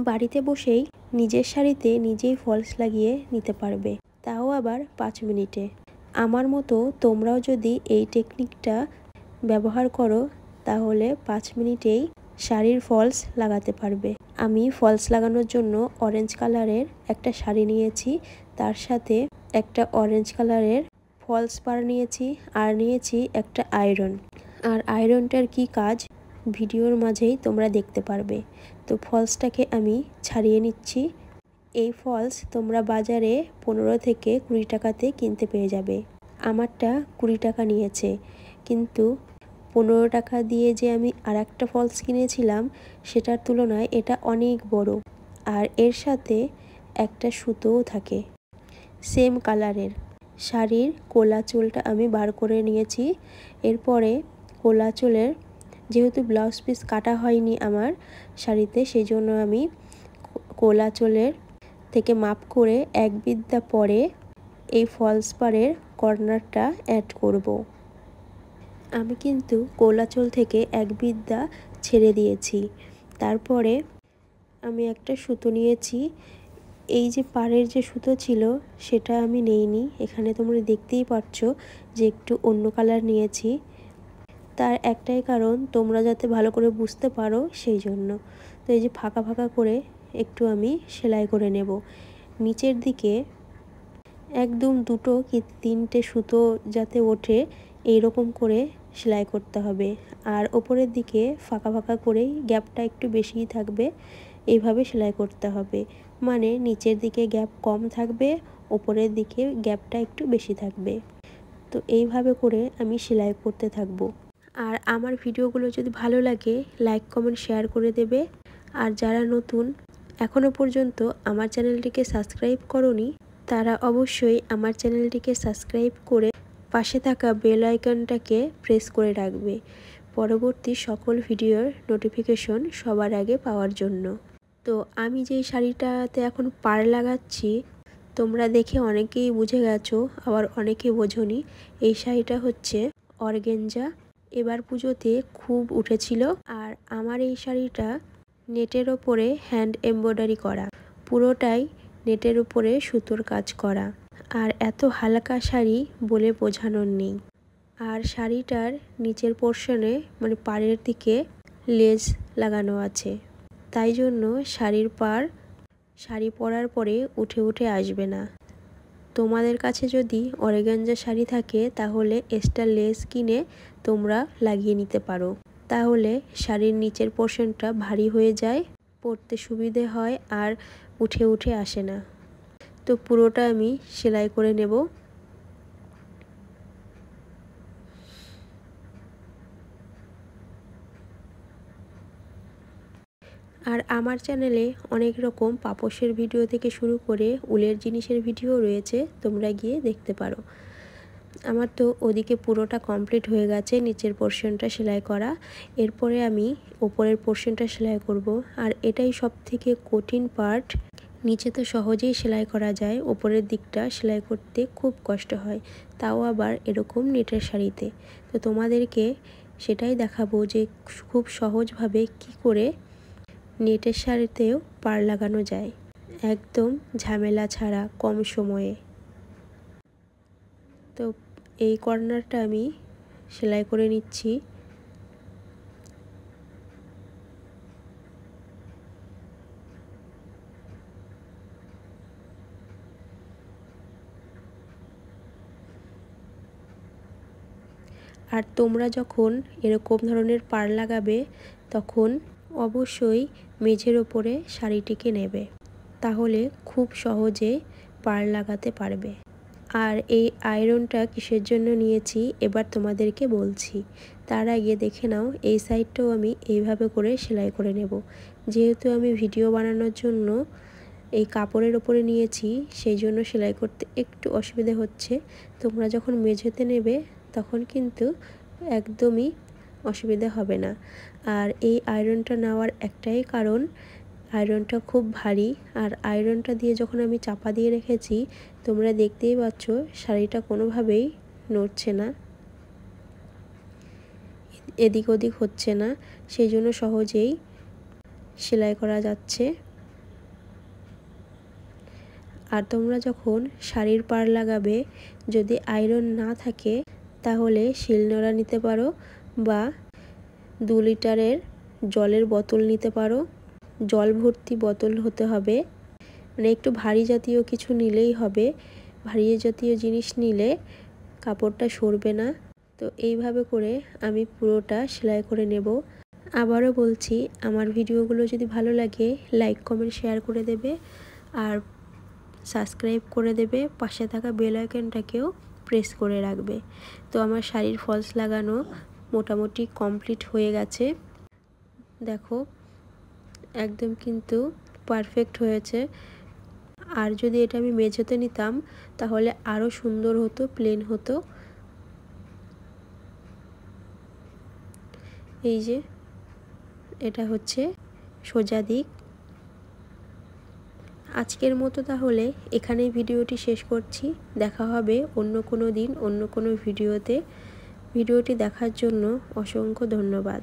বাড়িতে বসেই নিজের শাড়িতে নিজেই ফলস লাগিয়ে নিতে পারবে, তাও আবার 5 মিনিটে। আমার মতো তোমরাও যদি এই টেকনিকটা ব্যবহার করো তাহলে 5 মিনিটেই শাড়ির ফলস লাগাতে পারবে। আমি ফলস লাগানোর জন্য অরেঞ্জ কালারের একটা শাড়ি নিয়েছি, তার সাথে একটা অরেঞ্জ কালারের ফলস পার নিয়েছি, আর নিয়েছি একটা আয়রন। আর আয়রনটার কি কাজ ভিডিওর মাঝেই তোমরা দেখতে পারবে। তো ফলসটাকে আমি ছাড়িয়ে নিচ্ছি। এই ফলস তোমরা বাজারে 15 থেকে 20 টাকাতে কিনতে পেয়ে যাবে। আমারটা 20 টাকা নিয়েছে, কিন্তু 15 টাকা দিয়ে যে আমি আর একটা ফলস কিনেছিলাম সেটার তুলনায় এটা অনেক বড়, আর এর সাথে একটা সুতোও থাকে সেম কালারের। শাড়ির কোলা চুলটা আমি বার করে নিয়েছি। এরপরে কোলা চুলের যেহেতু ব্লাউজ পিস কাটা হয়নি আমার শাড়িতে, সেই জন্য আমি কোলা চুলের থেকে মাপ করে 1 বিদ্যা পরে এই ফলস পারের কর্নারটা অ্যাড করব। আমি কিন্তু কোলা চুল থেকে 1 বিদ্যা ছেড়ে দিয়েছি। তারপরে আমি একটা সুতো নিয়েছি। এই যে পাড়ের যে সুতো ছিল সেটা আমি নেইনি, এখানে তোমরা দেখতেই পাচ্ছ যে একটু অন্য কালার নিয়েছি। তার একটাই কারণ তোমরা যাতে ভালো করে বুঝতে পারো সেই জন্য। তো এই যে ফাঁকা ফাঁকা করে একটু আমি সেলাই করে নেব। নিচের দিকে একদম 2টো কি 3টে সুতো যাতে ওঠে এইরকম করে সেলাই করতে হবে। আর ওপরের দিকে ফাঁকা ফাঁকা করেই গ্যাপটা একটু বেশিই থাকবে, এইভাবে সেলাই করতে হবে। মানে নিচের দিকে গ্যাপ কম থাকবে, ওপরের দিকে গ্যাপটা একটু বেশি থাকবে। তো এইভাবে করে আমি সেলাই করতে থাকবো। আর আমার ভিডিওগুলো যদি ভালো লাগে লাইক কমেন্ট শেয়ার করে দেবে। আর যারা নতুন এখনও পর্যন্ত আমার চ্যানেলটিকে সাবস্ক্রাইব করোনি তারা অবশ্যই আমার চ্যানেলটিকে সাবস্ক্রাইব করে পাশে থাকা বেল আইকনটাকে প্রেস করে রাখবে পরবর্তী সকল ভিডিওর নোটিফিকেশন সবার আগে পাওয়ার জন্য। তো আমি যেই শাড়িটাতে এখন পাড় লাগাচ্ছি তোমরা দেখে অনেকেই বুঝে গেছো, আবার অনেকে বোঝোনি। এই শাড়িটা হচ্ছে অর্গানজা, এবার পুজোতে খুব উঠেছিল। আর আমার এই শাড়িটা নেটের ওপরে হ্যান্ড এমব্রয়ডারি করা, পুরোটাই নেটের উপরে সুতোর কাজ করা। আর এত হালকা শাড়ি বলে বোঝানোর নেই। আর শাড়িটার নিচের পোর্শনে মানে পাড়ের দিকে লেস লাগানো আছে, তাই জন্য শাড়ির পাড় শাড়ি পরার পরে উঠে উঠে আসবে না। তোমাদের কাছে যদি অর্গানজা শাড়ি থাকে তাহলে এক্সট্রা লেস কিনে তোমরা লাগিয়ে নিতে পারো, তাহলে শাড়ির নিচের পোর্শনটা ভারী হয়ে যায়, পরতে সুবিধে হয় আর উঠে উঠে আসে না। তো পুরোটা আমি সেলাই করে নেব। আর আমার চ্যানেলে অনেক রকম পাপোশের ভিডিও থেকে শুরু করে উলের জিনিসের ভিডিও রয়েছে, তোমরা গিয়ে দেখতে পারো। আমার তো ওদিকে পুরোটা কমপ্লিট হয়ে গেছে নিচের পোর্শনটা সেলাই করা। এরপরে আমি ওপরের পোর্শনটা সেলাই করব। আর এটাই সব থেকে কঠিন পার্ট। নিচে তো সহজেই সেলাই করা যায়, ওপরের দিকটা সেলাই করতে খুব কষ্ট হয়, তাও আবার এরকম নেটের শাড়িতে। তো তোমাদেরকে সেটাই দেখাবো যে খুব সহজভাবে কি করে নেটের শাড়িতেও পাড় লাগানো যায় একদম ঝামেলা ছাড়া কম সময়ে। তো এই কর্নারটা আমি সেলাই করে নিচ্ছি। আর তোমরা যখন এরকম ধরনের পাড় লাগাবে তখন অবশ্যই মেঝের ওপরে শাড়িটিকে নেবে, তাহলে খুব সহজে পাড় লাগাতে পারবে। আর এই আয়রনটা কিসের জন্য নিয়েছি এবার তোমাদেরকে বলছি। তার আগে দেখে নাও এই সাইডটাও আমি এইভাবে করে সেলাই করে নেব। যেহেতু আমি ভিডিও বানানোর জন্য এই কাপড়ের ওপরে নিয়েছি সেই জন্য সেলাই করতে একটু অসুবিধা হচ্ছে। তোমরা যখন মেঝেতে নেবে তখন কিন্তু একদমই অসুবিধা হবে না। আর এই আয়রনটা নেওয়ার একটাই কারণ, আয়রনটা খুব ভারী। আর আয়রনটা দিয়ে যখন আমি চাপা দিয়ে রেখেছি তোমরা দেখতেই পাচ্ছ শাড়িটা কোনোভাবেই নড়ছে না, এদিক ওদিক হচ্ছে না, সেই জন্য সহজেই সেলাই করা যাচ্ছে। আর তোমরা যখন শাড়ির পাড় লাগাবে যদি আয়রন না থাকে তাহলে শিলনোড়া নিতে পারো বা 2 লিটারের জলের বোতল নিতে পারো। জল ভর্তি বোতল হতে হবে, মানে একটু ভারী জাতীয় কিছু নিলেই হবে। ভারী জাতীয় জিনিস নিলে কাপড়টা সরবে না। তো এইভাবে করে আমি পুরোটা সেলাই করে নেব। আবারও বলছি, আমার ভিডিওগুলো যদি ভালো লাগে লাইক কমেন্ট শেয়ার করে দেবে আর সাবস্ক্রাইব করে দেবে। পাশে থাকা বেল আইকনটাকেও প্রেস করে রাখবে। তো আমার শাড়ির ফলস লাগানো মোটামুটি কমপ্লিট হয়ে গেছে। দেখো একদম কিন্তু পারফেক্ট হয়েছে। আর যদি এটা আমি মেঝেতে নিতাম তাহলে আরও সুন্দর হতো, প্লেন হতো। এই যে এটা হচ্ছে সোজা দিক। আজকের মতো তাহলে এখানেই ভিডিওটি শেষ করছি। দেখা হবে অন্য কোনো দিন অন্য কোনো ভিডিওতে। ভিডিওটি দেখার জন্য অসংখ্য ধন্যবাদ।